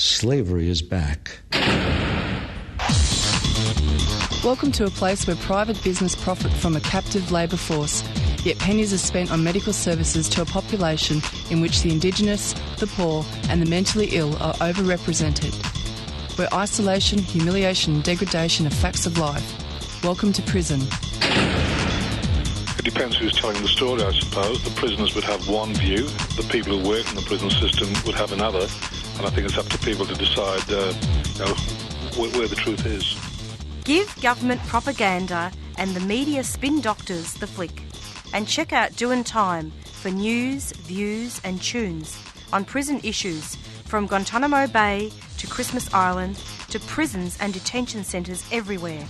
Slavery is back. Welcome to a place where private business profit from a captive labour force, yet pennies are spent on medical services to a population in which the Indigenous, the poor and the mentally ill are overrepresented. Where isolation, humiliation and degradation are facts of life. Welcome to prison. It depends who's telling the story, I suppose. The prisoners would have one view, the people who work in the prison system would have another, and I think it's up to people to decide where the truth is. Give government propaganda and the media spin doctors the flick. And check out Doin Time for news, views and tunes on prison issues from Guantanamo Bay to Christmas Island to prisons and detention centres everywhere.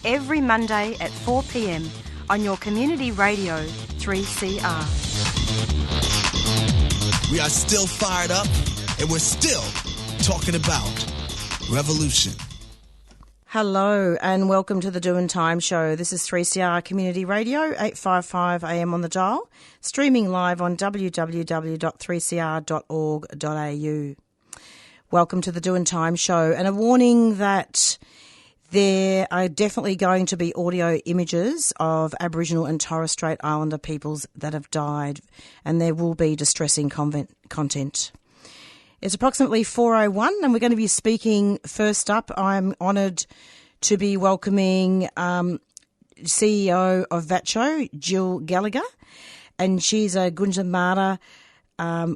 Every Monday at 4 p.m. on your community radio 3CR. We are still fired up and we're still talking about revolution. Hello and welcome to the Doin Time show. This is 3CR Community Radio, 855 AM on the dial, streaming live on www.3cr.org.au. Welcome to the Doin Time show, and a warning that there are definitely going to be audio images of Aboriginal and Torres-Strait Islander peoples that have died, and there will be distressing content. It's approximately 4:01 and we're going to be speaking first up. I'm honoured to be welcoming CEO of VACCHO, Jill Gallagher, and she's a Gunditjmara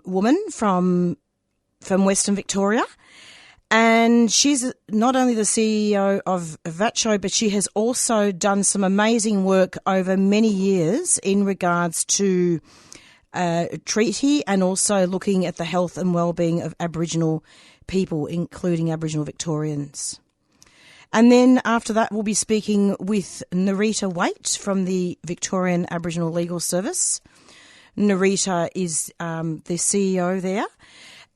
woman from Western Victoria. And she's not only the CEO of VACCHO, but she has also done some amazing work over many years in regards to treaty and also looking at the health and well-being of Aboriginal people, including Aboriginal Victorians. And then after that, we'll be speaking with Nerita Waight from the Victorian Aboriginal Legal Service. Nerita is the CEO there,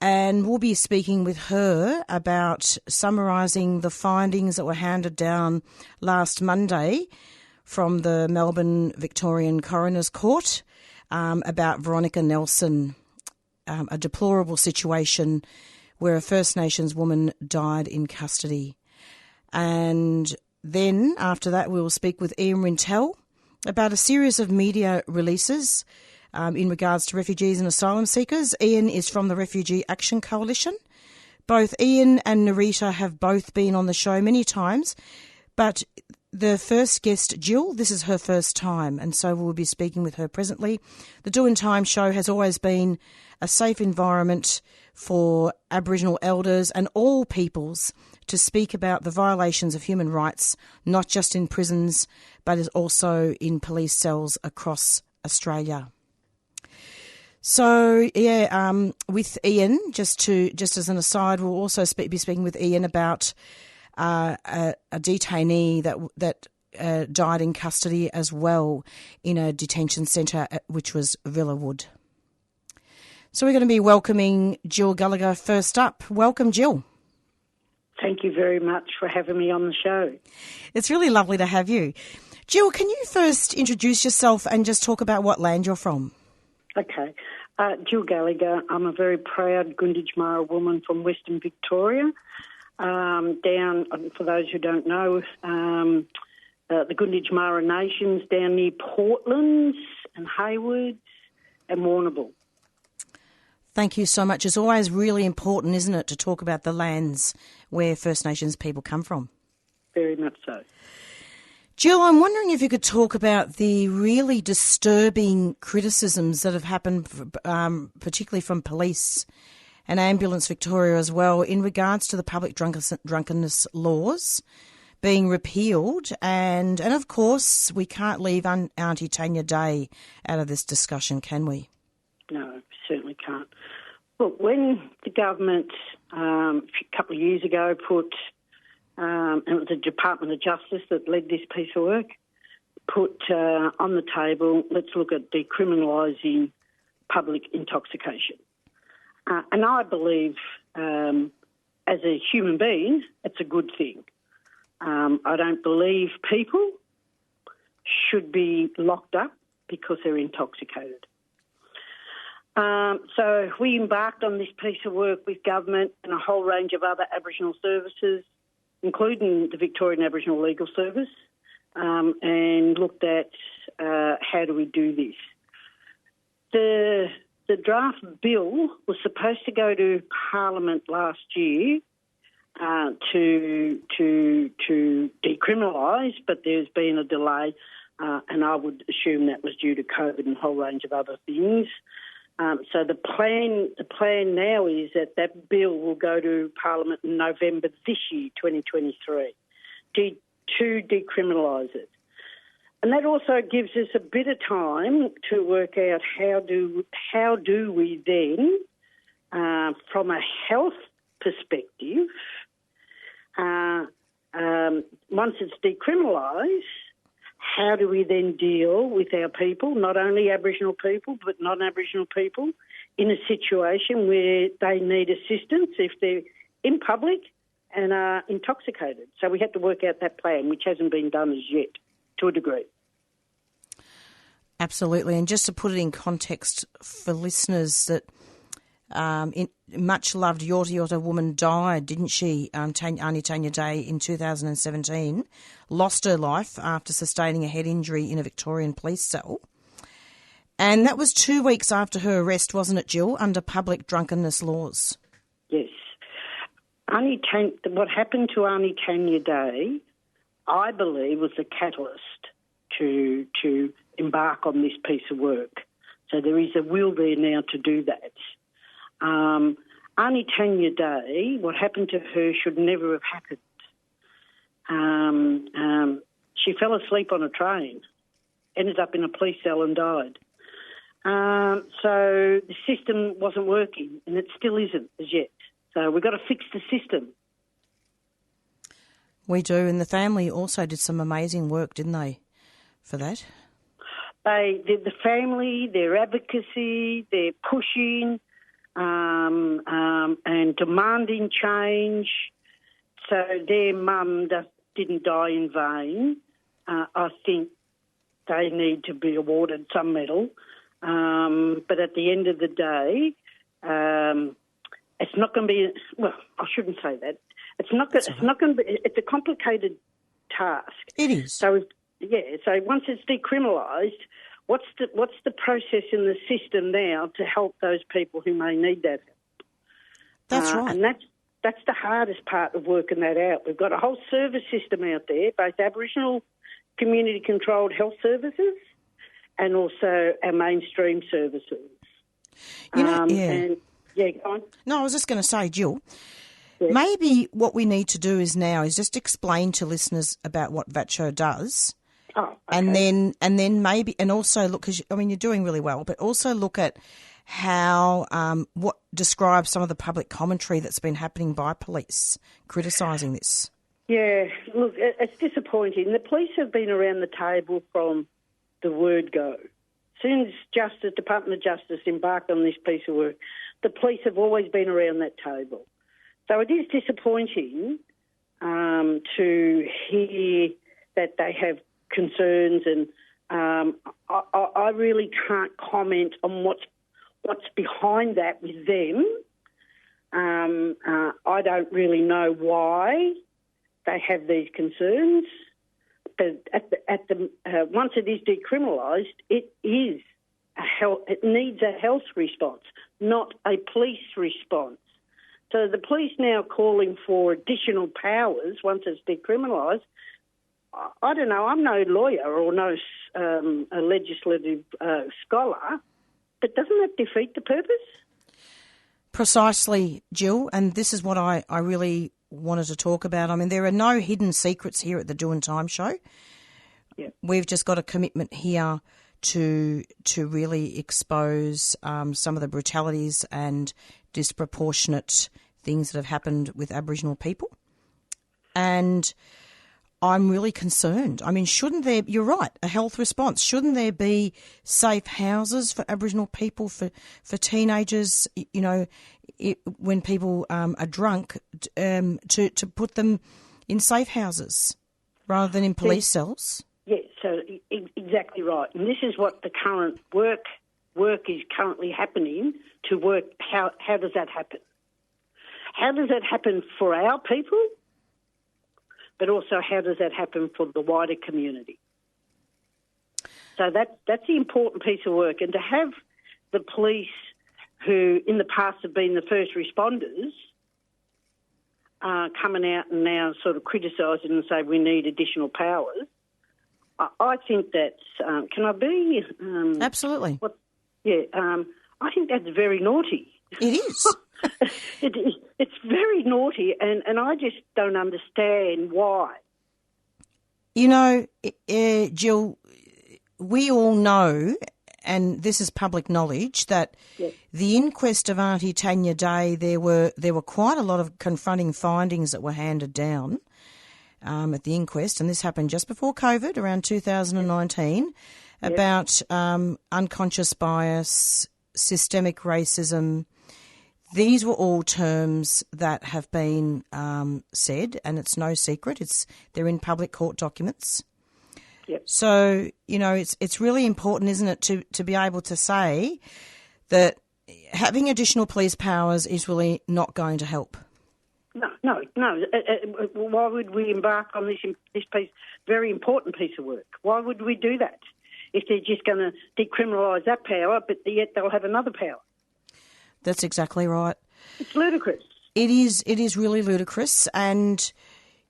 and we'll be speaking with her about summarising the findings that were handed down last Monday from the Melbourne Victorian Coroner's Court about Veronica Nelson, a deplorable situation where a First Nations woman died in custody. And then after that, we will speak with Ian Rintoul about a series of media releases in regards to refugees and asylum seekers. Ian is from the Refugee Action Coalition. Both Ian and Nerita have both been on the show many times, but the first guest, Jill, this is her first time, and so we'll be speaking with her presently. The Doin Time show has always been a safe environment for Aboriginal elders and all peoples to speak about the violations of human rights, not just in prisons, but also in police cells across Australia. So, with Ian, just as an aside, we'll also be speaking with Ian about a detainee that died in custody as well in a detention centre, which was Villawood. So we're going to be welcoming Jill Gallagher first up. Welcome, Jill. Thank you very much for having me on the show. It's really lovely to have you. Jill, can you first introduce yourself and just talk about what land you're from? Okay. Jill Gallagher. I'm a very proud Gunditjmara woman from Western Victoria. Down, for those who don't know, the Gunditjmara Nations down near Portland and Hayward and Warrnambool. Thank you so much. It's always really important, isn't it, to talk about the lands where First Nations people come from? Very much so. Jill, I'm wondering if you could talk about the really disturbing criticisms that have happened, particularly from police and Ambulance Victoria as well, in regards to the public drunkenness laws being repealed. And of course, we can't leave Auntie Tanya Day out of this discussion, can we? No, certainly can't. Look, when the government a couple of years ago and it was the Department of Justice that led this piece of work, put on the table, let's look at decriminalising public intoxication. And I believe, as a human being, it's a good thing. I don't believe people should be locked up because they're intoxicated. So we embarked on this piece of work with government and a whole range of other Aboriginal services, including the Victorian Aboriginal Legal Service, and looked at how do we do this. The draft bill was supposed to go to Parliament last year to decriminalise, but there's been a delay, and I would assume that was due to COVID and a whole range of other things. So the plan now is that bill will go to Parliament in November this year, 2023, to decriminalise it. And that also gives us a bit of time to work out how do we then, from a health perspective, once it's decriminalised, how do we then deal with our people, not only Aboriginal people but non-Aboriginal people, in a situation where they need assistance if they're in public and are intoxicated? So we had to work out that plan, which hasn't been done as yet, to a degree. Absolutely. And just to put it in context for listeners, that much-loved Yorta Yorta woman died, didn't she, Tanya Day, in 2017, lost her life after sustaining a head injury in a Victorian police cell. And that was 2 weeks after her arrest, wasn't it, Jill, under public drunkenness laws? Yes. What happened to Auntie Tanya Day, I believe, was the catalyst to embark on this piece of work. So there is a will there now to do that. Auntie Tanya Day, what happened to her should never have happened. She fell asleep on a train, ended up in a police cell and died. So the system wasn't working, and it still isn't as yet. So we've got to fix the system. We do, and the family also did some amazing work, didn't they, for that? The family, their advocacy, their pushing, and demanding change. So their mum didn't die in vain. I think they need to be awarded some medal. But at the end of the day, it's not going to be. Well, I shouldn't say that. It's not going to be. It's a complicated task. It is. So once it's decriminalised, what's the process in the system now to help those people who may need that help? That's right. And that's the hardest part of working that out. We've got a whole service system out there, both Aboriginal community-controlled health services and also our mainstream services. Go on. No, I was just going to say, Jill, maybe what we need to do is just explain to listeners about what VACCHO does. Oh, okay. And then maybe, and also look, because you're doing really well, but also look at how what describes some of the public commentary that's been happening by police criticising this. Yeah, look, it's disappointing. The police have been around the table from the word go. As soon as Department of Justice embarked on this piece of work, the police have always been around that table. So it is disappointing to hear that they have concerns, and I really can't comment on what's behind that with them. I don't really know why they have these concerns, but once it is decriminalised, it needs a health response, not a police response. So the police now calling for additional powers once it's decriminalised. I don't know, I'm no lawyer or no a legislative scholar, but doesn't that defeat the purpose? Precisely, Jill, and this is what I really wanted to talk about. I mean, there are no hidden secrets here at the Doin Time show. Yeah. We've just got a commitment here to really expose some of the brutalities and disproportionate things that have happened with Aboriginal people. And I'm really concerned. I mean, shouldn't there, you're right, a health response, shouldn't there be safe houses for Aboriginal people, for teenagers, when people are drunk, to put them in safe houses rather than in police cells? Yeah, so exactly right. And this is what the current work work is currently happening to work, how does that happen? How does that happen for our people, but also how does that happen for the wider community? So that's the important piece of work. And to have the police, who in the past have been the first responders, coming out and now sort of criticising and say we need additional powers, I think that's... can I be... Absolutely. I think that's very naughty. It is. It's very naughty, and I just don't understand why. You know, Jill, we all know, and this is public knowledge, that the inquest of Auntie Tanya Day, there were quite a lot of confronting findings that were handed down at the inquest, and this happened just before COVID, around 2019, about unconscious bias, systemic racism. These were all terms that have been said, and it's no secret. They're in public court documents. Yep. So, you know, it's really important, isn't it, to be able to say that having additional police powers is really not going to help. No. Why would we embark on this piece, very important piece of work? Why would we do that if they're just going to decriminalise that power, but yet they'll have another power? That's exactly right. It's ludicrous. It is really ludicrous. And,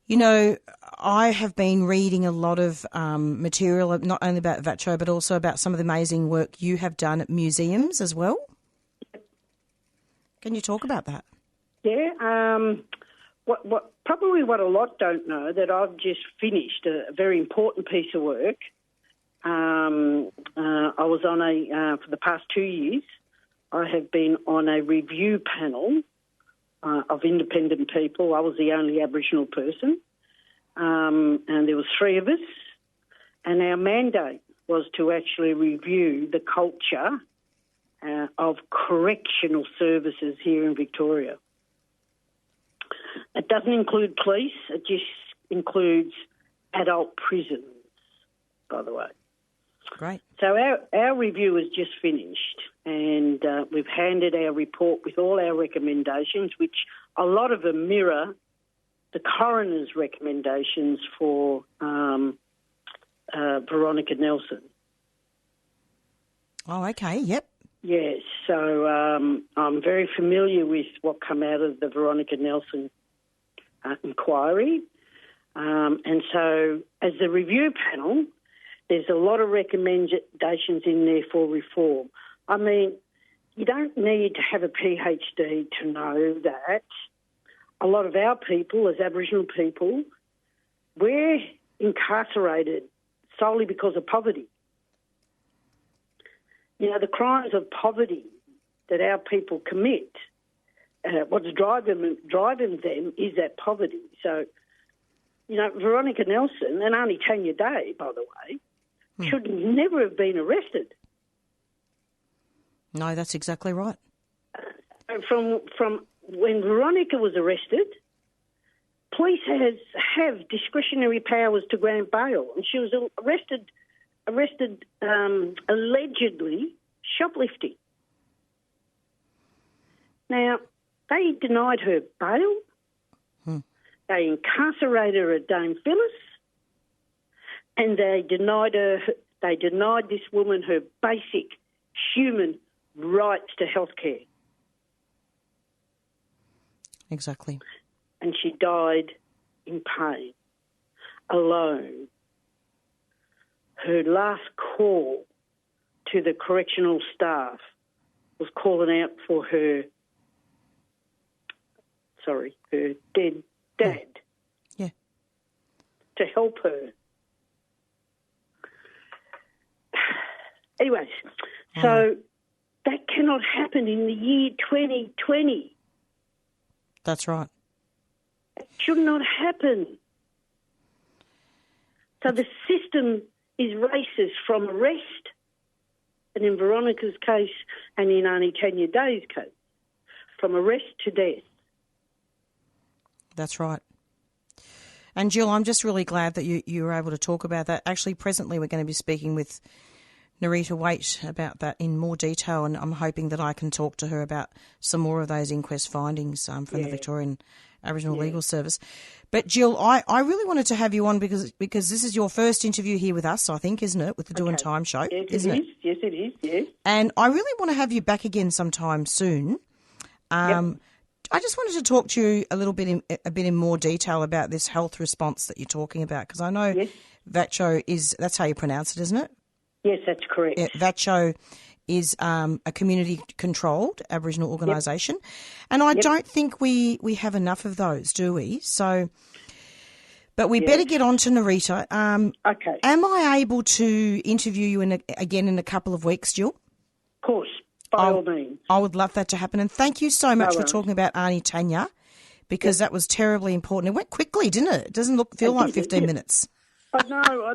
you know, I have been reading a lot of material, not only about VACCHO, but also about some of the amazing work you have done at museums as well. Can you talk about that? Yeah. What a lot don't know, that I've just finished a very important piece of work. I was on for the past 2 years, I have been on a review panel of independent people. I was the only Aboriginal person, and there was 3 of us, and our mandate was to actually review the culture of correctional services here in Victoria. It doesn't include police, it just includes adult prisons, by the way. Great. So our review is just finished, and we've handed our report with all our recommendations, which a lot of them mirror the coroner's recommendations for Veronica Nelson. Oh, okay, yep. Yes, so I'm very familiar with what come out of the Veronica Nelson inquiry. And so as the review panel, there's a lot of recommendations in there for reform. I mean, you don't need to have a PhD to know that a lot of our people, as Aboriginal people, we're incarcerated solely because of poverty. You know, the crimes of poverty that our people commit, what's driving them is that poverty. So, you know, Veronica Nelson and Auntie Tanya Day, by the way, should never have been arrested. No, that's exactly right. From when Veronica was arrested, police have discretionary powers to grant bail, and she was arrested allegedly shoplifting. Now, they denied her bail. They incarcerated her at Dame Phyllis, and they denied this woman her basic human rights to health care. Exactly. And she died in pain, alone. Her last call to the correctional staff was calling out for her dead dad. Yeah. To help her. Anyways, so that cannot happen in the year 2020. That's right. It should not happen. So the system is racist from arrest, and in Veronica's case and in Auntie Tanya Day's case, from arrest to death. That's right. And Jill, I'm just really glad that you were able to talk about that. Actually, presently we're going to be speaking with Nerita Waight about that in more detail, and I'm hoping that I can talk to her about some more of those inquest findings from the Victorian Aboriginal Legal Service. But Jill, I really wanted to have you on because this is your first interview here with us, I think, isn't it, with the Doin Time show? Yes, isn't it? Yes, it is, yes. And I really want to have you back again sometime soon. I just wanted to talk to you a bit in more detail about this health response that you're talking about, because I know VACCHO that's how you pronounce it, isn't it? Yes, that's correct. VACCHO is a community-controlled Aboriginal organisation, and I don't think we have enough of those, do we? So, but we better get on to Nerita. Okay. Am I able to interview you again in a couple of weeks, Jill? Of course, by all means. I would love that to happen, and thank you so much for talking about Auntie Tanya, because that was terribly important. It went quickly, didn't it? It doesn't feel like 15 minutes. I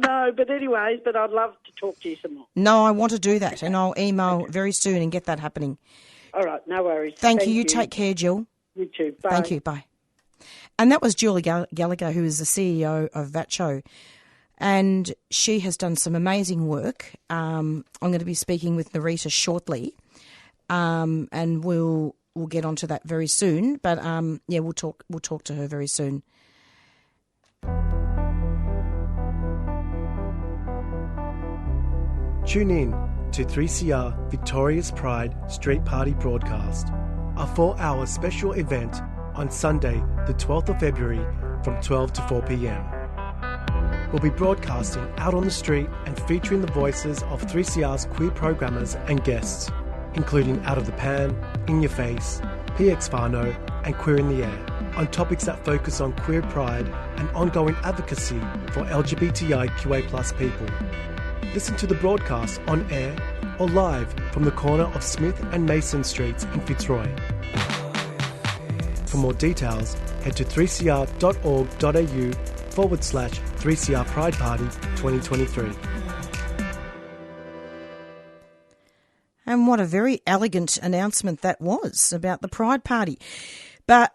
know, but anyways, I'd love to talk to you some more. No, I want to do that, and I'll email very soon and get that happening. All right, no worries. Thank you. You take care, Jill. You too. Bye. Thank you. Bye. And that was Jill Gallagher, who is the CEO of VACCHO, and she has done some amazing work. I'm going to be speaking with Marisa shortly, and we'll get onto that very soon. But we'll talk to her very soon. Tune in to 3CR Victoria's Pride Street Party broadcast, a 4-hour special event on Sunday, the 12th of February from 12 to 4 p.m. We'll be broadcasting out on the street and featuring the voices of 3CR's queer programmers and guests, including Out of the Pan, In Your Face, PX Whānau and Queer in the Air, on topics that focus on queer pride and ongoing advocacy for LGBTIQA+ people. Listen to the broadcast on air or live from the corner of Smith and Mason Streets in Fitzroy. For more details, head to 3cr.org.au/3CR Pride Party 2023. And what a very elegant announcement that was about the Pride Party. But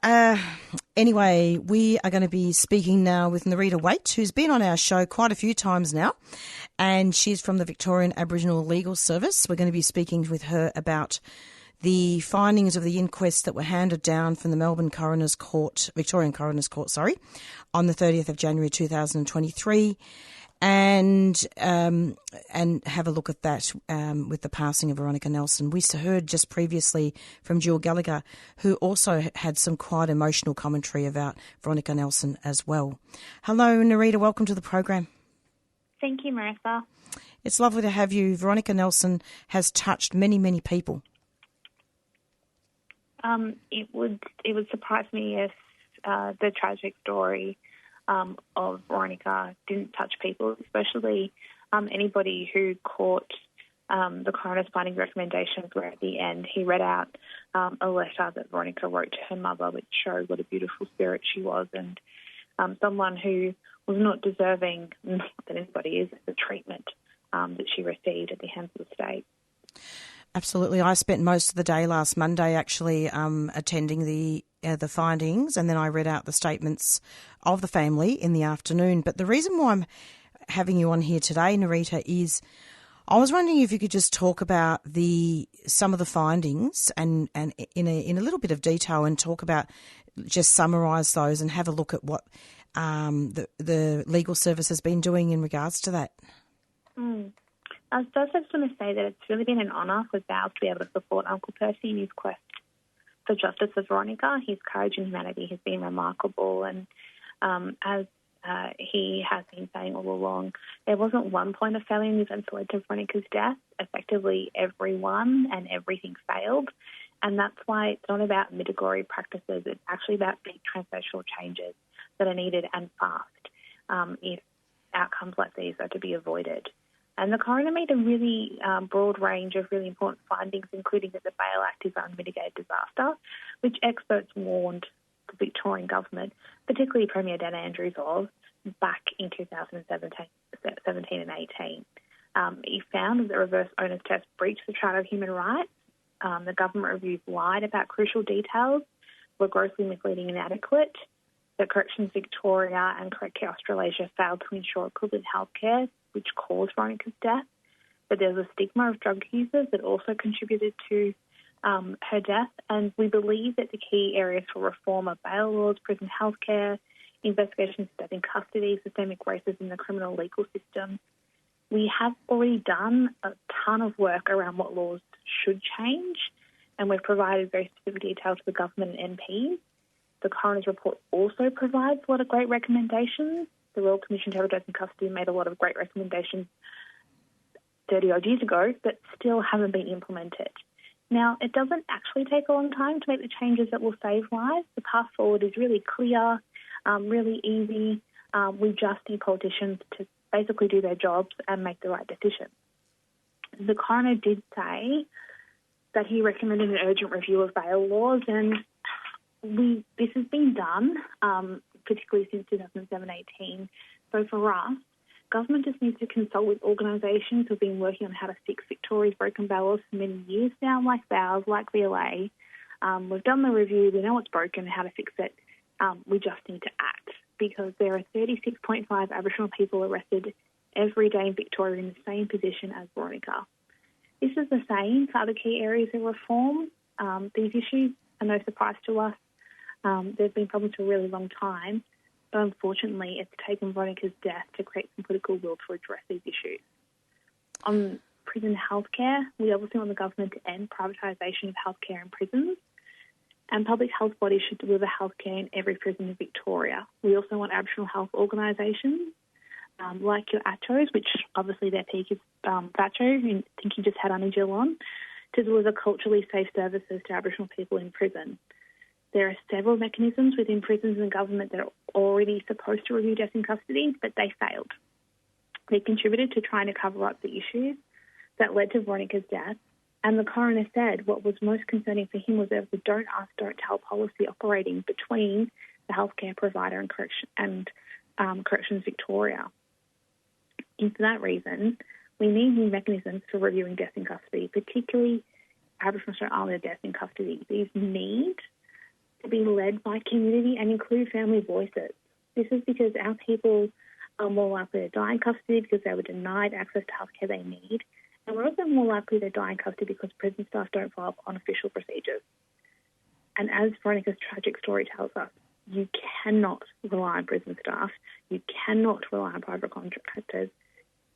anyway, we are going to be speaking now with Nerita Waight, who's been on our show quite a few times now, and she's from the Victorian Aboriginal Legal Service. We're going to be speaking with her about the findings of the inquest that were handed down from the Victorian Coroner's Court, on the 30th of January 2023. And have a look at that with the passing of Veronica Nelson. We heard just previously from Jill Gallagher, who also had some quite emotional commentary about Veronica Nelson as well. Hello, Nerita. Welcome to the program. Thank you, Marisa. It's lovely to have you. Veronica Nelson has touched many, many people. It would surprise me if the tragic story of Veronica didn't touch people, especially anybody who caught the coroner's finding recommendations, where at the end he read out a letter that Veronica wrote to her mother, which showed what a beautiful spirit she was, and someone who was not deserving, not that anybody is, of the treatment that she received at the hands of the state. Absolutely. I spent most of the day last Monday actually attending the findings, and then I read out the statements of the family in the afternoon. But the reason why I'm having you on here today, Nerita, is I was wondering if you could just talk about some of the findings and in a little bit of detail, and talk about, just summarise those and have a look at what the legal service has been doing in regards to that. First, I just want to say that it's really been an honour for VALS to be able to support Uncle Percy in his quest for justice for Veronica. His courage and humanity has been remarkable, and as he has been saying all along, there wasn't one point of failure in the events that led to Veronica's death. Effectively, everyone and everything failed, and that's why it's not about mitigatory practices. It's actually about big transformational changes that are needed and fast if outcomes like these are to be avoided. And the coroner made a really broad range of really important findings, including that the Bail Act is an unmitigated disaster, which experts warned the Victorian government, particularly Premier Dan Andrews, of back in 2017 and 18. He found that the reverse onus test breached the Charter of Human Rights. The government reviews lied about crucial details, were grossly misleading and inadequate. The Corrections Victoria and Correct Care Australasia failed to ensure equivalent healthcare, which caused Veronica's death. that there was a stigma of drug users that also contributed to her death. And we believe that the key areas for reform are bail laws, prison healthcare, investigations of death in custody, systemic racism in the criminal legal system. We have already done a ton of work around what laws should change, and we've provided very specific detail to the government and MPs. The coroner's report also provides a lot of great recommendations. The Royal Commission to Have Death in Custody made a lot of great recommendations 30-odd years ago that still haven't been implemented. Now, it doesn't actually take a long time to make the changes that will save lives. The path forward is really clear, really easy. We just need politicians to basically do their jobs and make the right decision. The coroner did say that he recommended an urgent review of bail laws, and this has been done, particularly since 2017-18. So for us, government just needs to consult with organisations who have been working on how to fix Victoria's broken bail laws for many years now, like VALS, like VLA. We've done the review, we know what's broken, how to fix it. We just need to act, because there are 36.5 Aboriginal people arrested every day in Victoria in the same position as Veronica. This is the same for other key areas of reform. These issues are no surprise to us. There's been problems for a really long time, but unfortunately it's taken Veronica's death to create some political will to address these issues. On prison healthcare, we obviously want the government to end privatisation of healthcare in prisons, and public health bodies should deliver healthcare in every prison in Victoria. We also want Aboriginal health organisations like your ATOs, which obviously their peak is VACCHO, who I think you just had Jill on, to deliver culturally safe services to Aboriginal people in prison. There are several mechanisms within prisons and government that are already supposed to review death in custody, but they failed. They contributed to trying to cover up the issues that led to Veronica's death, and the coroner said what was most concerning for him was there was a don't ask, don't tell policy operating between the healthcare provider and Corrections Victoria. And for that reason, we need new mechanisms for reviewing death in custody, particularly Aboriginal and Torres Strait Islander death in custody. These need to be led by community and include family voices. This is because our people are more likely to die in custody because they were denied access to healthcare they need, and we're also more likely to die in custody because prison staff don't follow unofficial procedures. And as Veronica's tragic story tells us, you cannot rely on prison staff, you cannot rely on private contractors,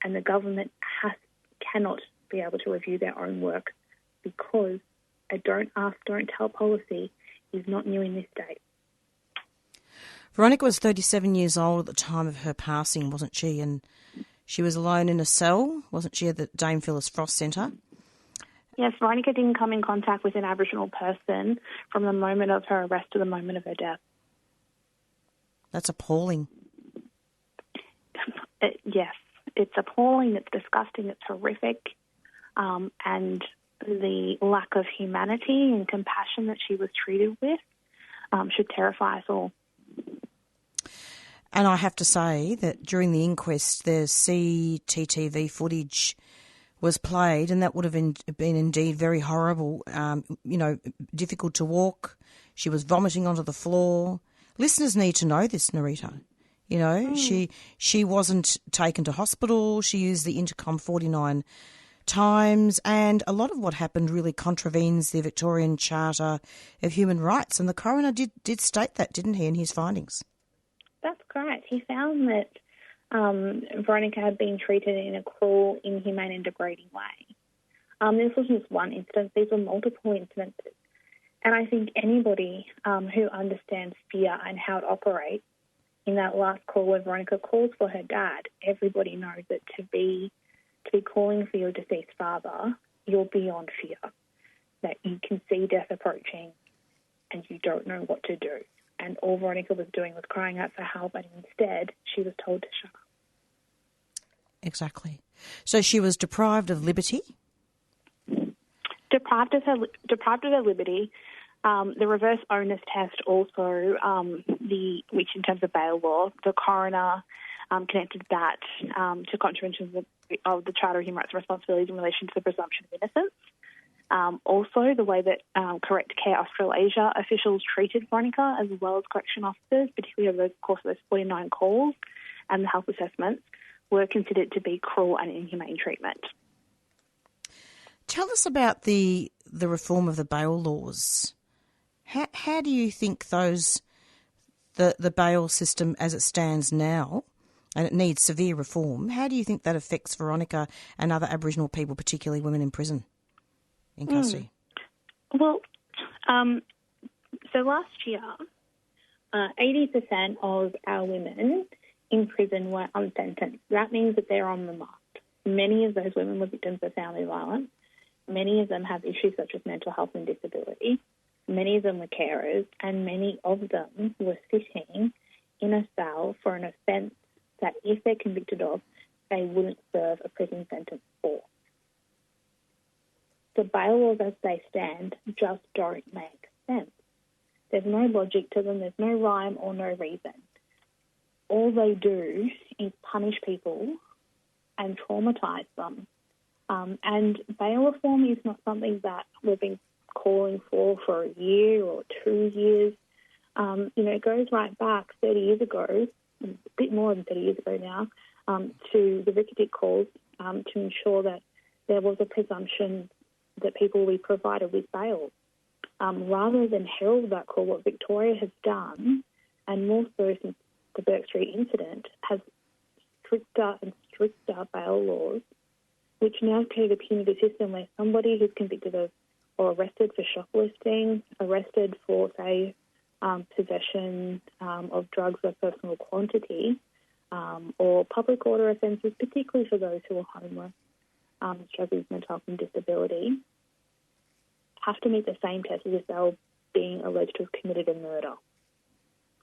and the government cannot be able to review their own work because a don't ask, don't tell policy is not new in this state. Veronica was 37 years old at the time of her passing, wasn't she? And she was alone in a cell, wasn't she, at the Dame Phyllis Frost Centre? Yes, Veronica didn't come in contact with an Aboriginal person from the moment of her arrest to the moment of her death. That's appalling. Yes, it's appalling, it's disgusting, it's horrific, and the lack of humanity and compassion that she was treated with should terrify us all. And I have to say that during the inquest, the CCTV footage was played, and that would have been indeed very horrible, difficult to walk. She was vomiting onto the floor. Listeners need to know this, Nerita. She wasn't taken to hospital. She used the intercom 49 times, and a lot of what happened really contravenes the Victorian Charter of Human Rights, and the coroner did state that, didn't he, in his findings? That's correct. He found that Veronica had been treated in a cruel, inhumane and degrading way. This wasn't just one instance, these were multiple incidences. And I think anybody who understands fear and how it operates, in that last call where Veronica calls for her dad, everybody knows that to be calling for your deceased father, you're beyond fear, that you can see death approaching and you don't know what to do. And all Veronica was doing was crying out for help, and instead she was told to shut up. Exactly. So she was deprived of liberty? Deprived of her liberty. The reverse onus test also, which in terms of bail law, the coroner connected that to contraventions of the Charter of Human Rights and Responsibilities in relation to the presumption of innocence. Also, the way that Correct Care Australasia officials treated Veronica, as well as correction officers, particularly over the course of those 49 calls and the health assessments, were considered to be cruel and inhumane treatment. Tell us about the reform of the bail laws. How do you think the bail system as it stands now, and it needs severe reform, how do you think that affects Veronica and other Aboriginal people, particularly women in prison, in custody? Well, so last year, 80% of our women in prison were unsentenced. That means that they're on remand. Many of those women were victims of family violence. Many of them have issues such as mental health and disability. Many of them were carers, and many of them were sitting in a cell for an offence that, if they're convicted of, they wouldn't serve a prison sentence for. The bail laws as they stand just don't make sense. There's no logic to them. There's no rhyme or no reason. All they do is punish people and traumatise them. And bail reform is not something that we've been calling for a year or 2 years. It goes right back 30 years ago, a bit more than 30 years ago now, to the Victory calls to ensure that there was a presumption that people will be provided with bail. Rather than herald that call, what Victoria has done, and more so since the Bourke Street incident, has stricter and stricter bail laws, which now create a punitive system where somebody who's convicted of or arrested for shoplifting, arrested for, say, possession of drugs of personal quantity, or public order offences, particularly for those who are homeless, struggling with mental health and disability, have to meet the same test as if they were being alleged to have committed a murder.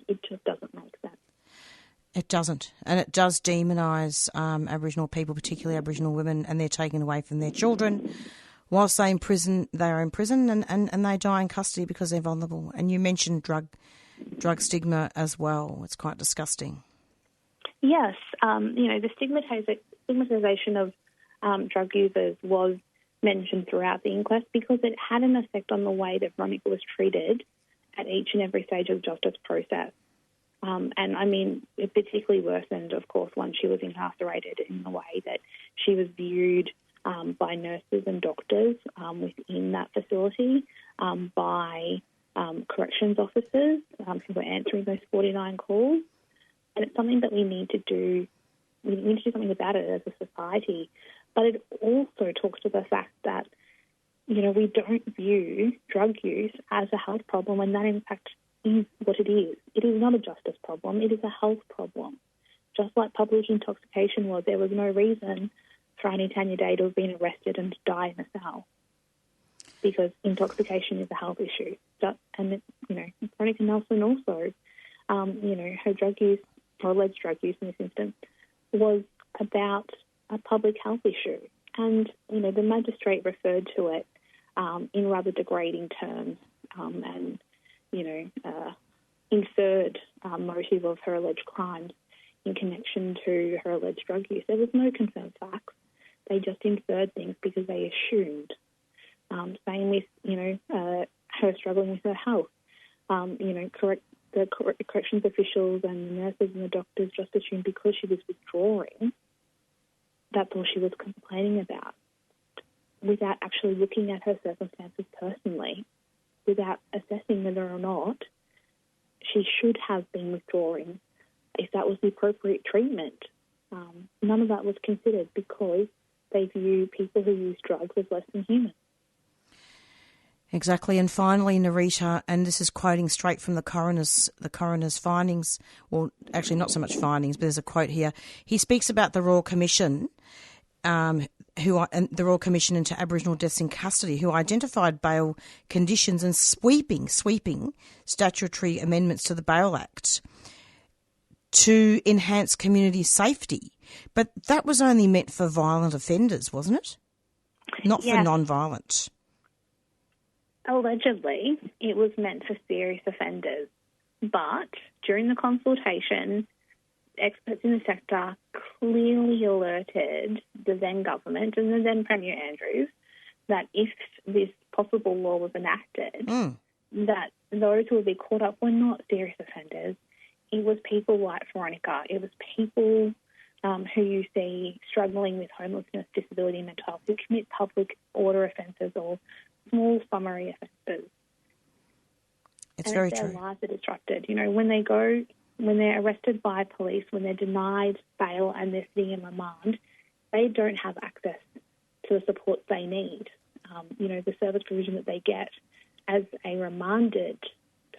It just doesn't make sense. It doesn't. And it does demonise Aboriginal people, particularly Aboriginal women, and they're taken away from their children. Whilst they're in prison, they are in prison and they die in custody because they're vulnerable. And you mentioned drug stigma as well. It's quite disgusting. Yes. The stigmatisation of drug users was mentioned throughout the inquest because it had an effect on the way that Veronica was treated at each and every stage of the justice process. It particularly worsened, of course, once she was incarcerated in the way that she was viewed by nurses and doctors within that facility, by corrections officers who were answering those 49 calls. And it's something that we need to do. We need to do something about it as a society. But it also talks to the fact that, we don't view drug use as a health problem, and that in fact is what it is. It is not a justice problem. It is a health problem. Just like public intoxication was, there was no reason for Tanya Day to have been arrested and to die in a cell because intoxication is a health issue. And, Veronica Nelson also, her drug use, or alleged drug use in this instance, was about a public health issue. And, the magistrate referred to it in rather degrading terms and, inferred motive of her alleged crimes in connection to her alleged drug use. There was no confirmed facts. They just inferred things because they assumed. Same with, her struggling with her health. The corrections officials and the nurses and the doctors just assumed because she was withdrawing, that's all she was complaining about, without actually looking at her circumstances personally, without assessing whether or not she should have been withdrawing, if that was the appropriate treatment. None of that was considered because they view people who use drugs as less than human. Exactly. And finally, Nerita, and this is quoting straight from the coroner's findings, well, actually not so much findings, but there's a quote here. He speaks about the Royal Commission, the Royal Commission into Aboriginal Deaths in Custody, who identified bail conditions and sweeping statutory amendments to the Bail Act to enhance community safety. But that was only meant for violent offenders, wasn't it? Not for non-violent. Allegedly, it was meant for serious offenders. But during the consultation, experts in the sector clearly alerted the then government and the then Premier Andrews that if this possible law was enacted, that those who would be caught up were not serious offenders. It was people like Veronica. It was people who you see struggling with homelessness, disability, and mental health, who commit public order offences or small summary offences. It's very true. Their lives are disrupted. You know, when they're arrested by police, when they're denied bail and they're sitting in remand, they don't have access to the support they need. The service provision that they get as a remanded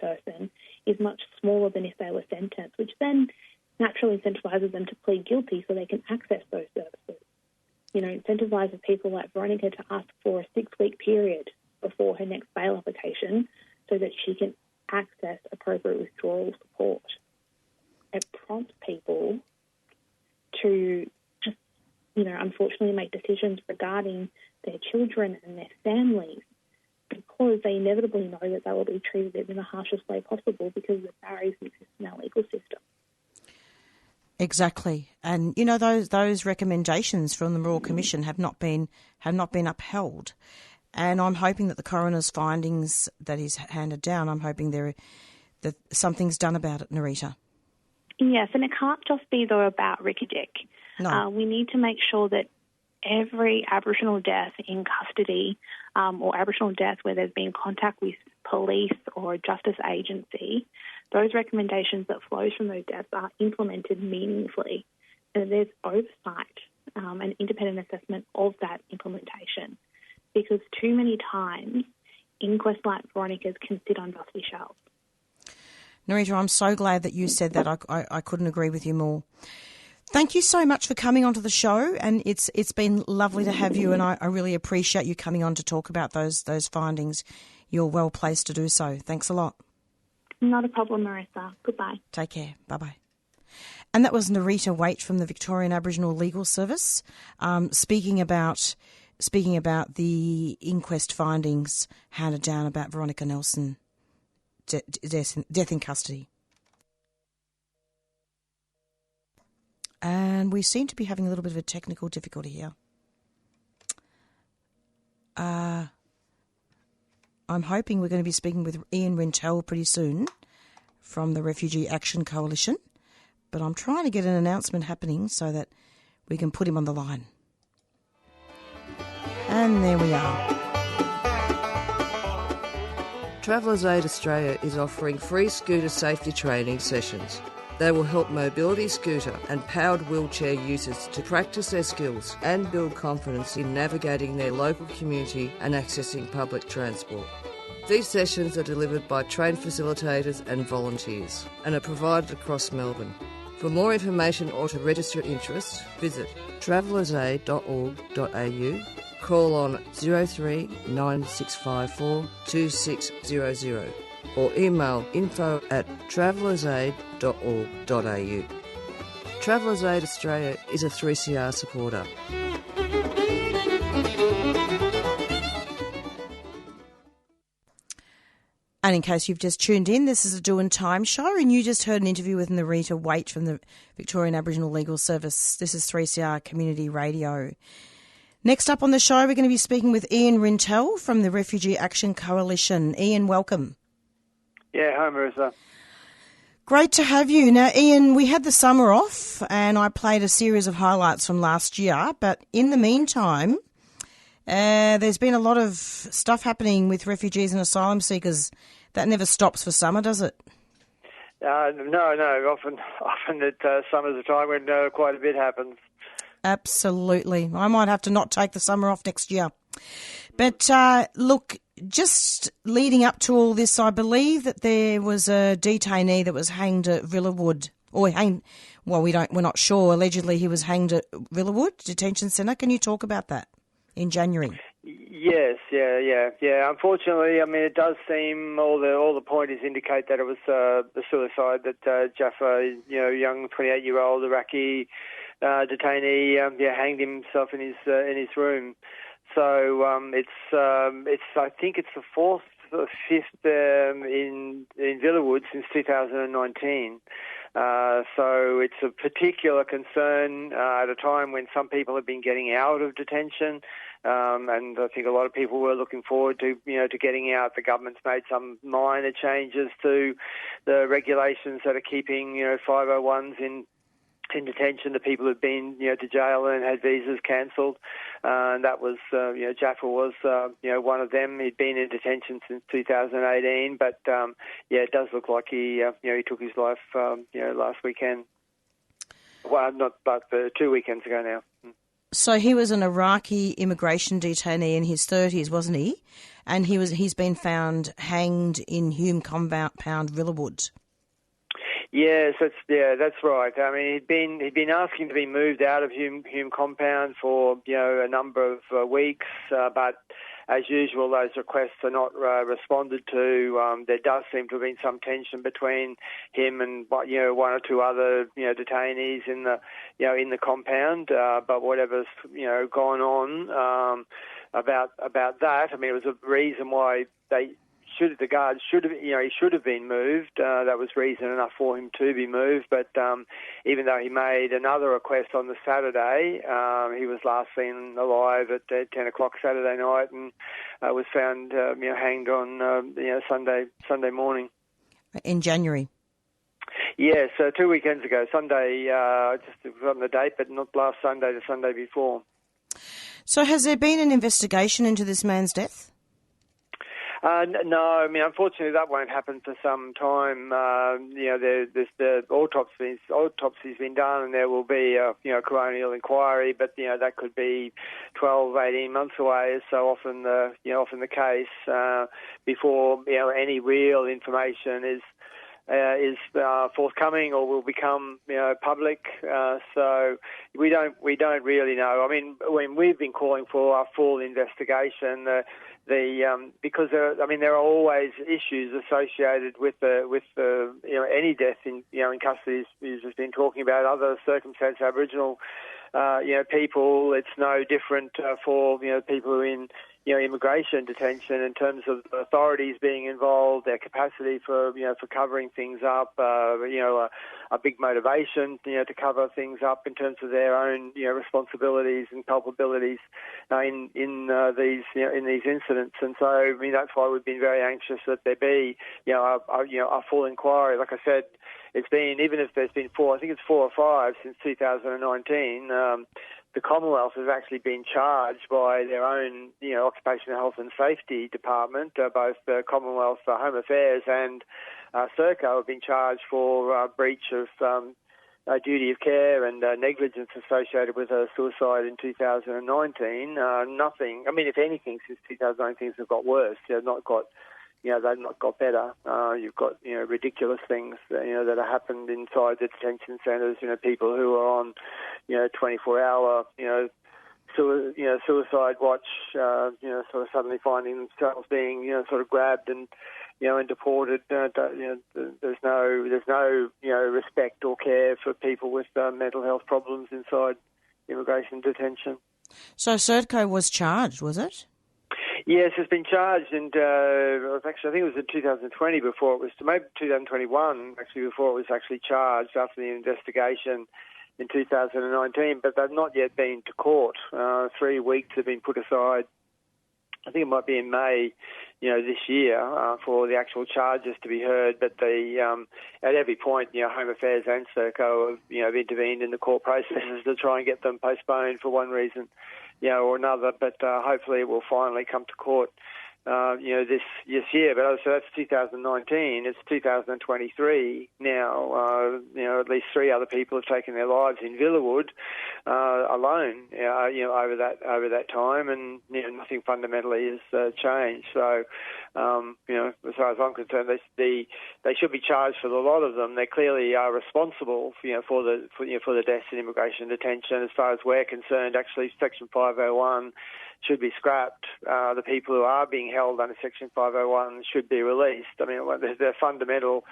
person is much smaller than if they were sentenced, which then naturally incentivises them to plead guilty so they can access those services. Incentivises people like Veronica to ask for a 6-week period before her next bail application so that she can access appropriate withdrawal support. It prompts people to just, unfortunately make decisions regarding their children and their families because they inevitably know that they will be treated in the harshest way possible because of the barriers that exist in our legal system. Exactly. And, those recommendations from the Royal Commission have not been upheld. And I'm hoping that the coroner's findings that he's handed down, I'm hoping that something's done about it, Nerita. Yes, and it can't just be, though, about Ricky Dick. No. We need to make sure that every Aboriginal death in custody or Aboriginal death where there's been contact with police or a justice agency, those recommendations that flow from those deaths are implemented meaningfully, and there's oversight and independent assessment of that implementation. Because too many times, inquests like Veronica's can sit on dusty shelves. Nerita, I'm so glad that you said that. I couldn't agree with you more. Thank you so much for coming onto the show, and it's been lovely to have you, and I really appreciate you coming on to talk about those findings. You're well placed to do so. Thanks a lot. Not a problem, Marisa. Goodbye. Take care. Bye-bye. And that was Nerita Waight from the Victorian Aboriginal Legal Service, speaking about the inquest findings handed down about Veronica Nelson death in custody. And we seem to be having a little bit of a technical difficulty here. I'm hoping we're going to be speaking with Ian Rintoul pretty soon from the Refugee Action Coalition, but I'm trying to get an announcement happening so that we can put him on the line. And there we are. Travellers Aid Australia is offering free scooter safety training sessions. They will help mobility scooter and powered wheelchair users to practice their skills and build confidence in navigating their local community and accessing public transport. These sessions are delivered by trained facilitators and volunteers and are provided across Melbourne. For more information or to register interest, visit travellersaid.org.au, call on 03 9654 2600 or email info@travellersaid.org.au. Travellers Aid Australia is a 3CR supporter. And in case you've just tuned in, this is a Doin Time show, and you just heard an interview with Nerita Waight from the Victorian Aboriginal Legal Service. This is 3CR Community Radio. Next up on the show, we're going to be speaking with Ian Rintoul from the Refugee Action Coalition. Ian, welcome. Yeah, hi Marisa. Great to have you. Now, Ian, we had the summer off and I played a series of highlights from last year, but in the meantime, there's been a lot of stuff happening with refugees and asylum seekers. That never stops for summer, does it? No. Often at summer's a time when quite a bit happens. Absolutely. I might have to not take the summer off next year. But look, just leading up to all this, I believe that there was a detainee that was hanged at Villawood, we're not sure. Allegedly, he was hanged at Villawood Detention Centre. Can you talk about that in January? Yes, yeah. Unfortunately, I mean, it does seem all the pointers indicate that it was a suicide, that Jaffa, young 28-year-old Iraqi detainee, hanged himself in his room. So I think it's the fourth or fifth in Villawood since 2019. So it's a particular concern at a time when some people have been getting out of detention, and I think a lot of people were looking forward to getting out. The government's made some minor changes to the regulations that are keeping 501s in detention, the people who'd been, to jail and had visas cancelled, and that was, Jaffa was, one of them. He'd been in detention since 2018, but it does look like he took his life, last weekend. Well, but 2 weekends ago now. So he was an Iraqi immigration detainee in his 30s, wasn't he? And he's been found hanged in Hume Compound, Villawood. Yes, that's right. I mean, he'd been asking to be moved out of Hume Compound for a number of weeks, but as usual, those requests are not responded to. There does seem to have been some tension between him and one or two other detainees in the compound. But whatever's gone on about that, I mean, it was a reason why the guards should have been moved. That was reason enough for him to be moved. But even though he made another request on the Saturday, he was last seen alive at 10 o'clock Saturday night and was found hanged on Sunday morning. In January. Yes, 2 weekends ago. Sunday, just forgotten the date, but not last Sunday, the Sunday before. So has there been an investigation into this man's death? No, I mean, unfortunately, that won't happen for some time. There's the autopsy's been done, and there will be a coronial inquiry, but that could be 12, 18 months away. Is so often the case before any real information is forthcoming or will become public. So we don't really know. I mean, when we've been calling for a full investigation, because there are always issues associated with any death in custody. We've just been talking about other circumstances, Aboriginal people. It's no different for people who are in immigration detention in terms of authorities being involved, their capacity for covering things up, a big motivation to cover things up in terms of their own responsibilities and culpabilities in these incidents. And so I mean that's why we've been very anxious that there be a full inquiry. Like I said, it's been, even if there's been 4 or 5 since 2019. The Commonwealth has actually been charged by their own, Occupational Health and Safety Department. Both the Commonwealth Home Affairs and Serco have been charged for breach of duty of care and negligence associated with a suicide in 2019. Nothing. I mean, if anything, since 2019, things have got worse. They've not got better. You've got ridiculous things that have happened inside the detention centres. People who are on 24-hour suicide watch. Sort of suddenly finding themselves being sort of grabbed and and deported. There's no respect or care for people with mental health problems inside immigration detention. So Serco was charged, was it? Yes, it's been charged, and I think it was in 2020 before it was, maybe 2021 actually, before it was actually charged after the investigation in 2019. But they've not yet been to court. 3 weeks have been put aside. I think it might be in May, this year, for the actual charges to be heard. But at every point, Home Affairs and Serco have intervened in the court processes to try and get them postponed for one reason or another, but hopefully it will finally come to court, this year. But so that's 2019. It's 2023 now. At least 3 other people have taken their lives in Villawood alone. Over that time, and nothing fundamentally has changed. So, as far as I'm concerned, they should be charged for a lot of them. They clearly are responsible, for the deaths in immigration detention. As far as we're concerned, actually, Section 501 should be scrapped. The people who are being held under Section 501 should be released. I mean, the fundamental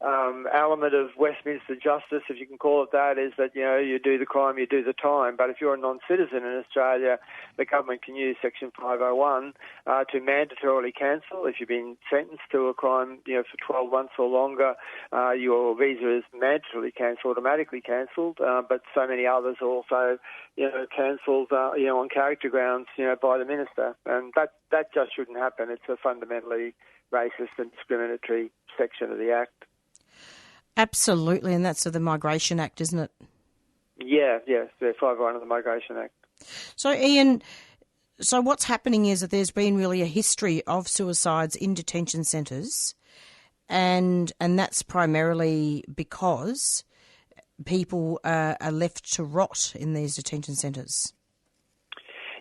element of Westminster justice, if you can call it that, is that, you do the crime, you do the time. But if you're a non-citizen in Australia, the government can use Section 501 to mandatorily cancel. If you've been sentenced to a crime, for 12 months or longer, your visa is mandatorily cancelled, automatically cancelled. But so many others are also, cancelled, on character grounds, by the minister. And that just shouldn't happen. It's a fundamentally racist and discriminatory section of the Act. Absolutely, and that's the Migration Act, isn't it? Yeah, 501 of the Migration Act. So, Ian, so what's happening is that there's been really a history of suicides in detention centres, and that's primarily because people are left to rot in these detention centres.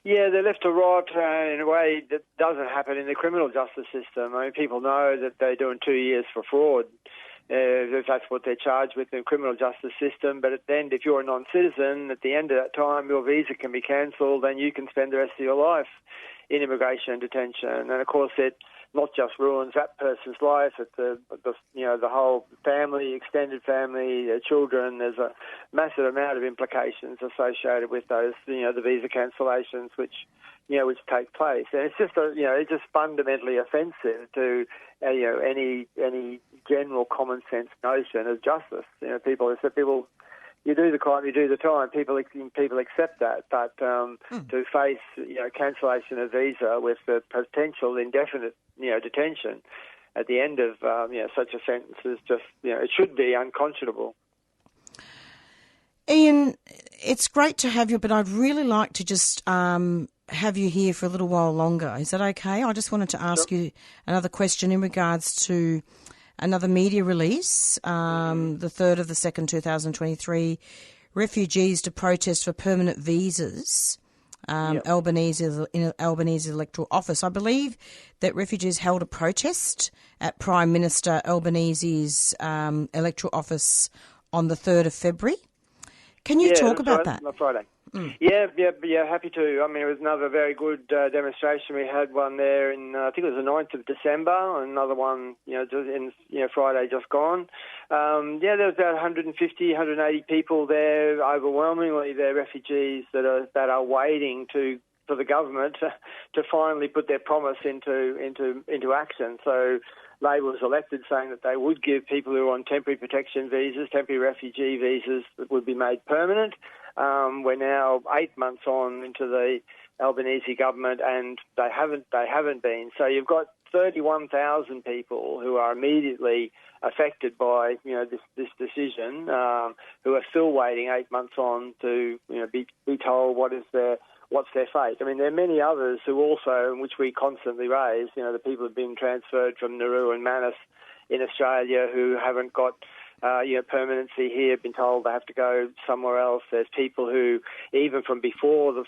Yeah, they're left to rot in a way that doesn't happen in the criminal justice system. I mean, people know that they're doing 2 years for fraud. If that's what they're charged with in the criminal justice system. But at the end, if you're a non-citizen, at the end of that time, your visa can be cancelled and you can spend the rest of your life in immigration detention. And of course, it not just ruins that person's life, it's the whole family, extended family, their children. There's a massive amount of implications associated with those, the visa cancellations, which take place. And it's just it's just fundamentally offensive to any general common sense notion of justice. People, you do the crime, you do the time. People accept that, but to face cancellation of visa with the potential indefinite detention at the end of such a sentence is just it should be unconscionable. Ian, it's great to have you, but I'd really like to just have you here for a little while longer. Is that okay? I just wanted to ask you another question in regards to another media release, the 3rd of the 2nd, 2023, refugees to protest for permanent visas, Albanese electoral office. I believe that refugees held a protest at Prime Minister Albanese's electoral office on the 3rd of February. Can you talk about that? On Friday. Yeah, happy to. I mean, it was another very good demonstration. We had one there in, I think it was the 9th of December, another one, Friday just gone. There was about 150, 180 people there. Overwhelmingly, they're refugees that are waiting for the government to finally put their promise into action. So Labor was elected saying that they would give people who are on temporary protection visas, temporary refugee visas, that would be made permanent. We're now 8 months on into the Albanese government, and they haven't been. So you've got 31,000 people who are immediately affected by this decision, who are still waiting 8 months on to be told what's their fate. I mean, there are many others who also, which we constantly raise, the people who have been transferred from Nauru and Manus in Australia who haven't got permanency here, been told they have to go somewhere else. There's people who, even from before the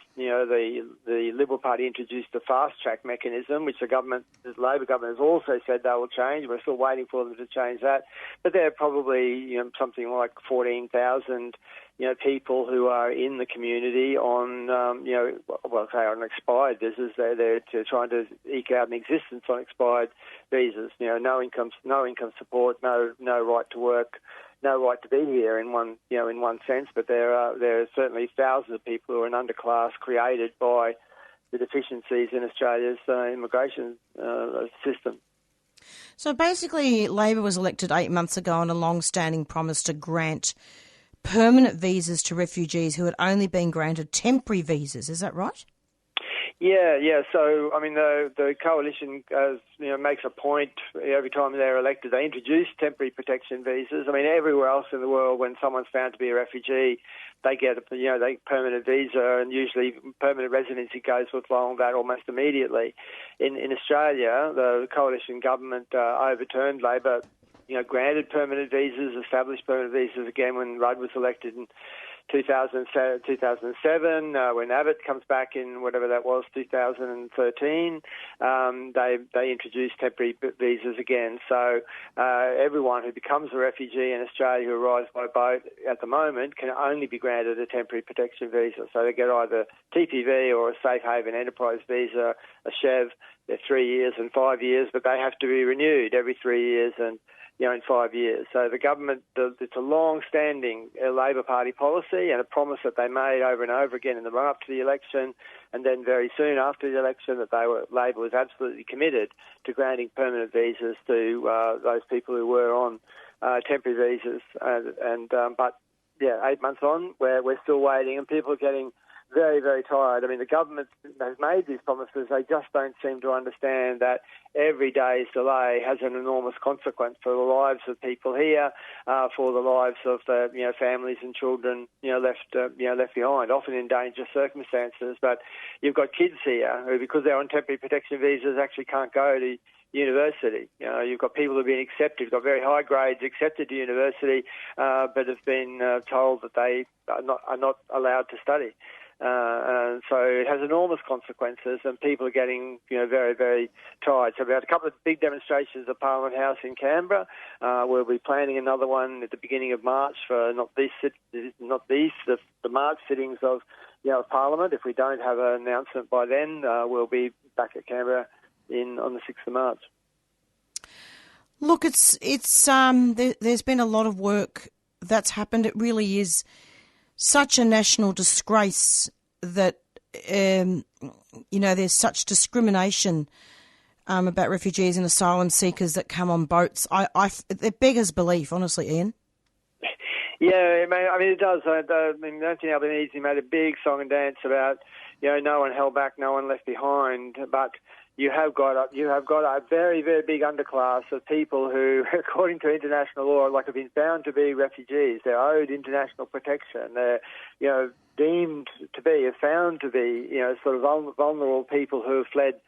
Liberal Party introduced the fast-track mechanism, which the Labor government has also said they will change. We're still waiting for them to change that. But there are probably something like 14,000 people who are in the community on, on expired visas. They're trying to eke out an existence on expired visas. No income support, no right to work, no right to be here in one sense. But there are certainly thousands of people who are an underclass created by the deficiencies in Australia's immigration system. So basically, Labor was elected 8 months ago on a long-standing promise to grant permanent visas to refugees who had only been granted temporary visas. Is that right? Yeah. So, I mean, the coalition makes a point every time they're elected. They introduce temporary protection visas. I mean, everywhere else in the world, when someone's found to be a refugee, they get a permanent visa, and usually permanent residency goes along that almost immediately. In Australia, the coalition government overturned Labor. Granted permanent visas, established permanent visas again when Rudd was elected in 2007. When Abbott comes back in whatever that was, 2013, they introduced temporary visas again. So everyone who becomes a refugee in Australia who arrives by boat at the moment can only be granted a temporary protection visa. So they get either TPV or a safe haven enterprise visa, a CHEV. They're 3 years and 5 years, but they have to be renewed every 3 years and in 5 years. So the government, it's a long-standing Labor Party policy and a promise that they made over and over again in the run-up to the election, and then very soon after the election that Labor was absolutely committed to granting permanent visas to those people who were on temporary visas. But 8 months on, we're still waiting, and people are getting very, very tired. I mean, the government has made these promises. They just don't seem to understand that every day's delay has an enormous consequence for the lives of people here, for the lives of the families and children left behind, often in dangerous circumstances. But you've got kids here who, because they're on temporary protection visas, actually can't go to university. You've got people who've been accepted, got very high grades, accepted to university, but have been told that they are not allowed to study. So it has enormous consequences, and people are getting very, very tired. So we had a couple of big demonstrations at Parliament House in Canberra. We'll be planning another one at the beginning of March for the March sittings of Parliament. If we don't have an announcement by then, we'll be back at Canberra on the 6th of March. Look, there's been a lot of work that's happened. It really is such a national disgrace that there's such discrimination about refugees and asylum seekers that come on boats. It beggars belief, honestly, Ian. Yeah, I mean, it does. Anthony Albanese made a big song and dance about no one held back, no one left behind, but you have got a very, very big underclass of people who, according to international law, have been found to be refugees. They're owed international protection. They're, deemed to be, found to be, sort of vulnerable people who have fled,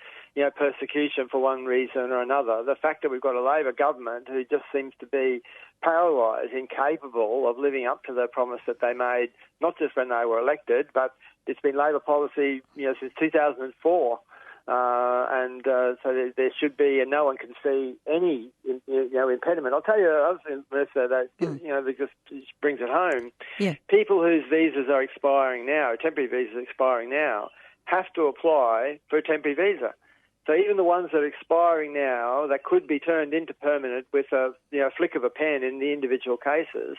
persecution for one reason or another. The fact that we've got a Labor government who just seems to be paralysed, incapable of living up to the promise that they made, not just when they were elected, but it's been Labor policy, since 2004. So there should be, and no one can see any, impediment. I'll tell you, Marisa, that that just brings it home. Yeah. People whose visas are expiring now, temporary visas expiring now, have to apply for a temporary visa. So even the ones that are expiring now, that could be turned into permanent with a flick of a pen in the individual cases,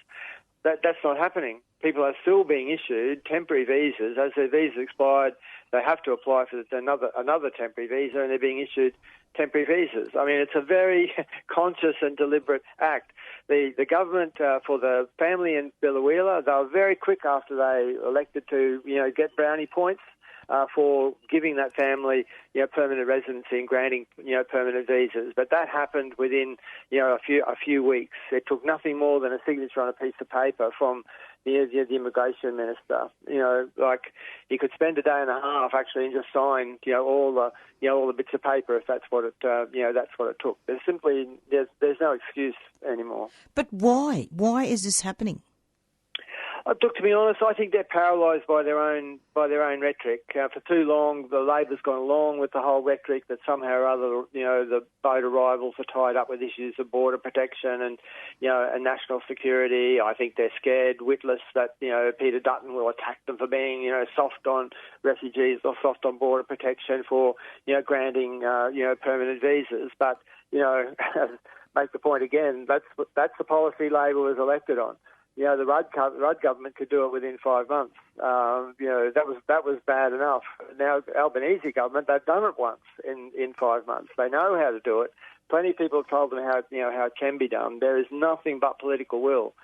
that's not happening. People are still being issued temporary visas. As their visa expired, they have to apply for another temporary visa, and they're being issued temporary visas. I mean, it's a very conscious and deliberate act. The government, for the family in Villawood, they were very quick after they elected to get brownie points for giving that family permanent residency and granting permanent visas. But that happened within a few weeks. It took nothing more than a signature on a piece of paper from the immigration minister. He could spend a day and a half actually and just sign all the bits of paper if that's what it took. There's no excuse anymore. But why? Why is this happening? Look, to be honest, I think they're paralysed by their own rhetoric. For too long, the Labor's gone along with the whole rhetoric that somehow or other, the boat arrivals are tied up with issues of border protection and national security. I think they're scared, witless, that Peter Dutton will attack them for being soft on refugees or soft on border protection for granting permanent visas. But make the point again. That's the policy Labor was elected on. The Rudd government could do it within 5 months. That was bad enough. Now, Albanese government, they've done it once in 5 months. They know how to do it. Plenty of people have told them how it can be done. There is nothing but political will,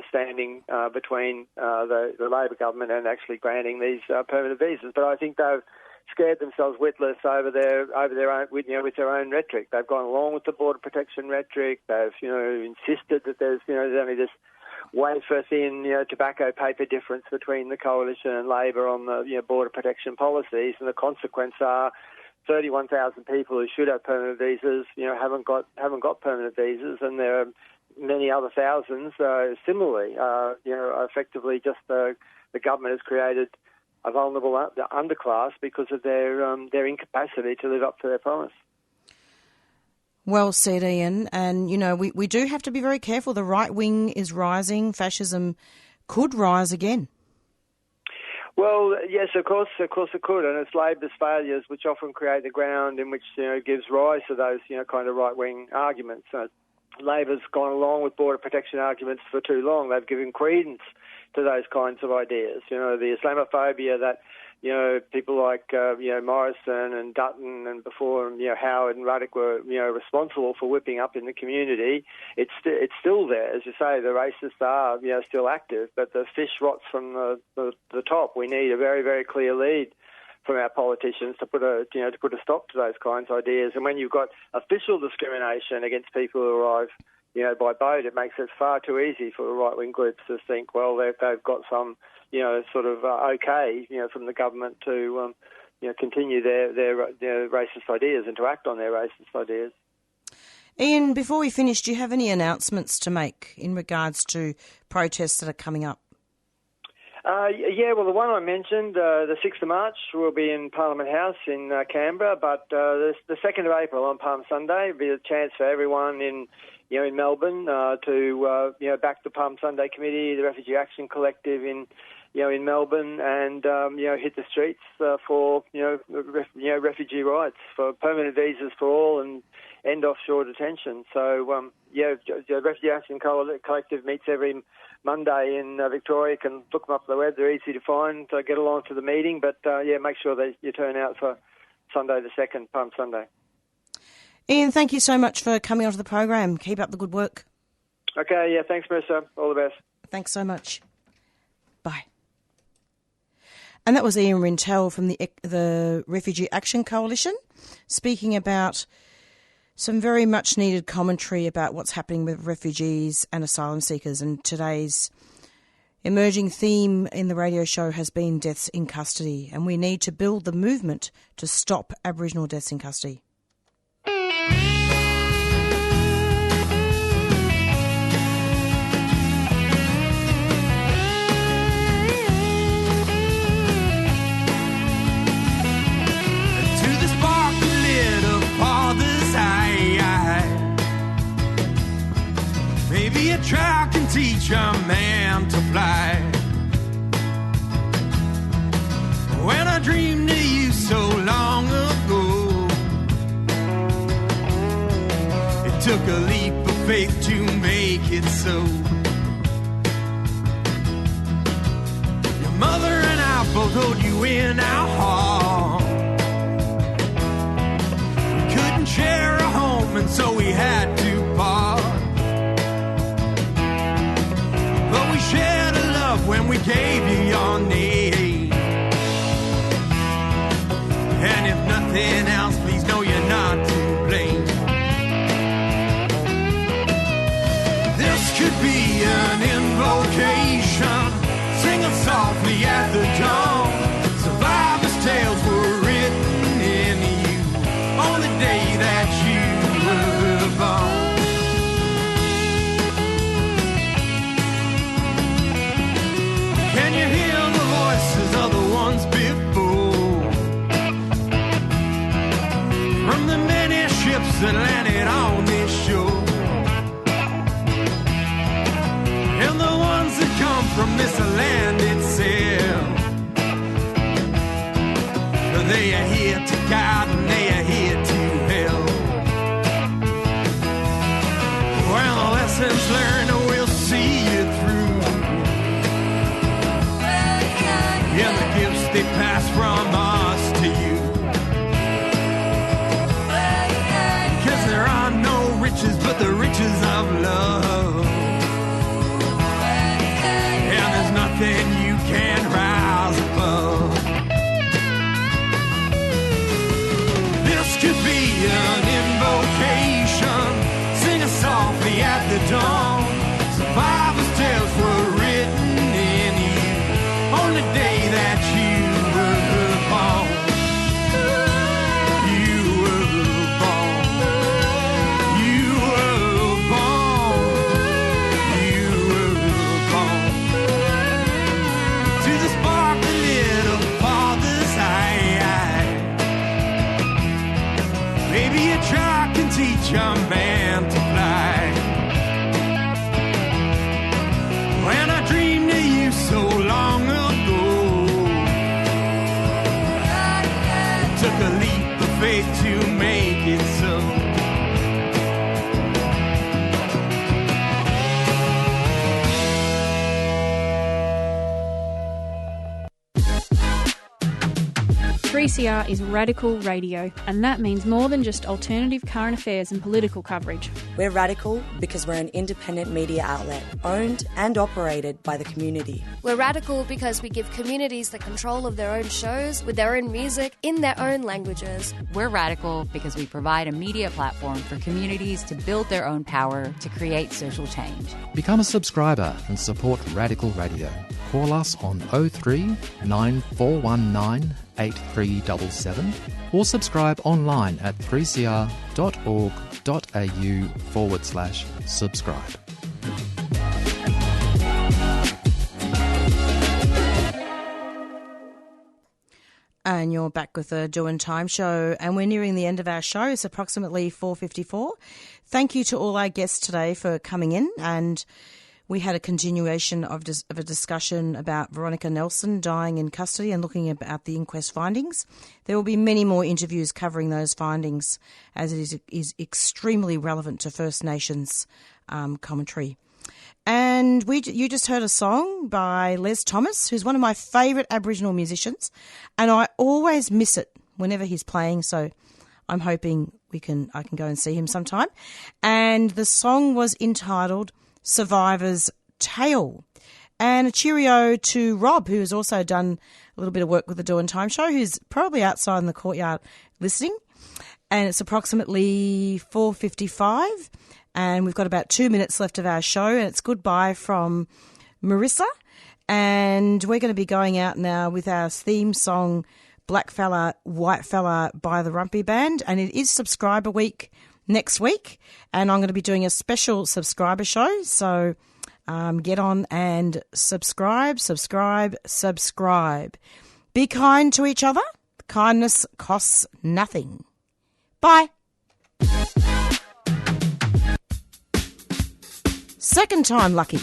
standing between the Labor government and actually granting these permanent visas. But I think they've scared themselves witless over their own with their own rhetoric. They've gone along with the border protection rhetoric. They've insisted that there's only this wafer-thin, tobacco paper difference between the Coalition and Labor on the border protection policies, and the consequence are 31,000 people who should have permanent visas, haven't got permanent visas, and there are many other thousands similarly. Effectively, just the government has created a vulnerable underclass because of their incapacity to live up to their promise. Well said, Ian. And, we do have to be very careful. The right wing is rising. Fascism could rise again. Well, yes, of course it could. And it's Labor's failures which often create the ground in which, gives rise to those, kind of right-wing arguments. Labor's gone along with border protection arguments for too long. They've given credence, to those kinds of ideas. The Islamophobia that people like Morrison and Dutton and before Howard and Ruddock were responsible for whipping up in the community. It's still there, as you say. The racists are still active, but the fish rots from the top. We need a very, very clear lead from our politicians to put a stop to those kinds of ideas. And when you've got official discrimination against people who arrive by boat, it makes it far too easy for the right-wing groups to think, well, they've got some okay from the government to continue their racist ideas and to act on their racist ideas. Ian, before we finish, do you have any announcements to make in regards to protests that are coming up? Well, the one I mentioned, the 6th of March, will be in Parliament House in Canberra, but the 2nd of April on Palm Sunday will be a chance for everyone in Melbourne to back the Palm Sunday Committee, the Refugee Action Collective in Melbourne, and hit the streets for refugee rights, for permanent visas for all, and end offshore detention. So the Refugee Action Collective meets every Monday in Victoria. You can look them up on the web; they're easy to find. So get along to the meeting, but make sure that you turn out for Sunday the 2nd, Palm Sunday. Ian, thank you so much for coming onto the program. Keep up the good work. Okay, thanks, Marisa. All the best. Thanks so much. Bye. And that was Ian Rintoul from the Refugee Action Coalition, speaking about some very much needed commentary about what's happening with refugees and asylum seekers. And today's emerging theme in the radio show has been deaths in custody, and we need to build the movement to stop Aboriginal deaths in custody. Maybe a child can teach a man to fly. When I dreamed of you so long ago, it took a leap of faith to make it so. Your mother and I both hold you in our heart. We couldn't share a home, and so we had to part. But we shared a love when we gave you your name. And if nothing else, please know you're not to blame. This could be an invocation, singing softly at the dawn. Survivors' tales were written in you on the day that you were born. Can you hear the voices of the ones before? From the many ships that landed on this shore, and the ones that come from this land itself. They are here to guide and they are here to help. Well, the lessons learned will see you through. Yeah, the gifts they pass from us to you. 'Cause there are no riches but the riches of love. And there's nothing you can rise above. This could be an invocation, singing softly at the dawn. Survivors' tales were written in you on the day that you were born. You were born. You were born. You were born. To the sparkling little father's eye. Maybe a child can teach a man to fly. When I dreamed of you so long ago, it took a leap of faith to make it so. 3CR is radical radio, and that means more than just alternative current affairs and political coverage. We're radical because we're an independent media outlet, owned and operated by the community. We're radical because we give communities the control of their own shows, with their own music, in their own languages. We're radical because we provide a media platform for communities to build their own power to create social change. Become a subscriber and support Radical Radio. Call us on 03 9419 8377 or subscribe online at 3cr.org.au/subscribe. And you're back with the Doin Time show, and we're nearing the end of our show. It's approximately 4:54. Thank you to all our guests today for coming in, and we had a continuation of a discussion about Veronica Nelson dying in custody and looking at the inquest findings. There will be many more interviews covering those findings, as it is extremely relevant to First Nations commentary. And you just heard a song by Les Thomas, who's one of my favourite Aboriginal musicians, and I always miss it whenever he's playing, so I'm hoping I can go and see him sometime. And the song was entitled Survivor's Tale. And a cheerio to Rob, who has also done a little bit of work with the Doin Time show, who's probably outside in the courtyard listening. And it's approximately 4:55, and we've got about 2 minutes left of our show, and it's goodbye from Marisa. And we're going to be going out now with our theme song, Black Fella, White Fella by the Rumpy Band, and it is Subscriber Week next week, and I'm going to be doing a special subscriber show, so get on and subscribe. Be kind to each other. Kindness costs nothing. Bye. Second time lucky.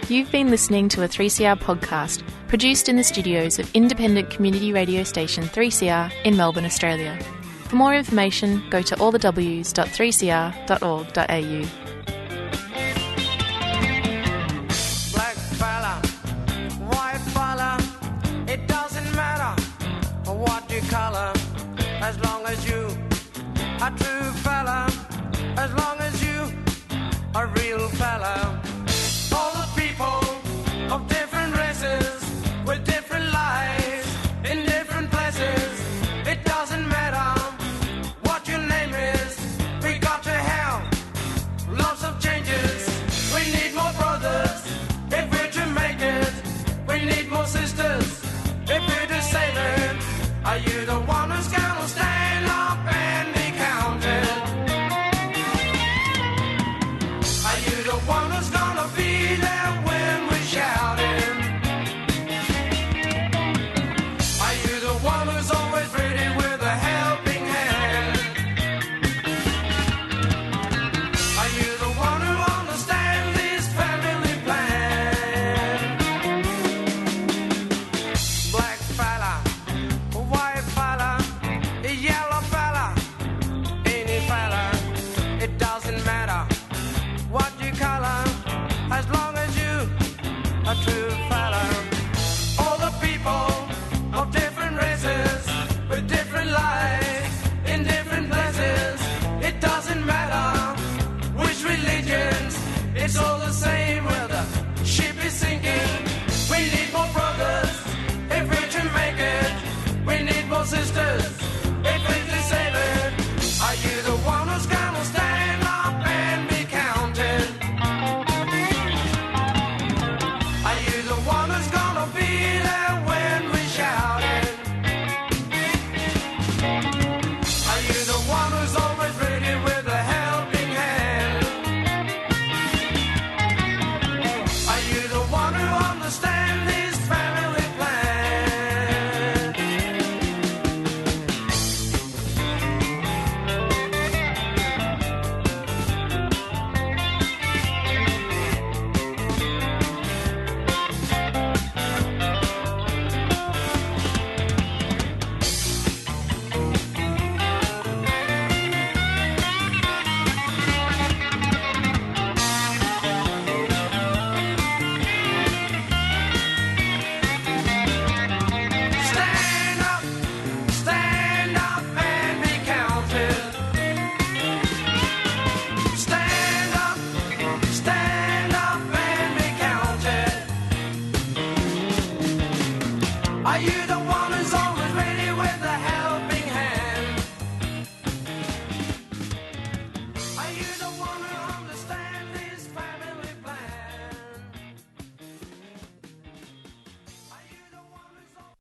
You've been listening to a 3CR podcast produced in the studios of independent community radio station 3CR in Melbourne, Australia. For more information, go to allthews.3cr.org.au. Black fella, white fella, it doesn't matter what you colour, as long as you a true fella, as long as you a real fella.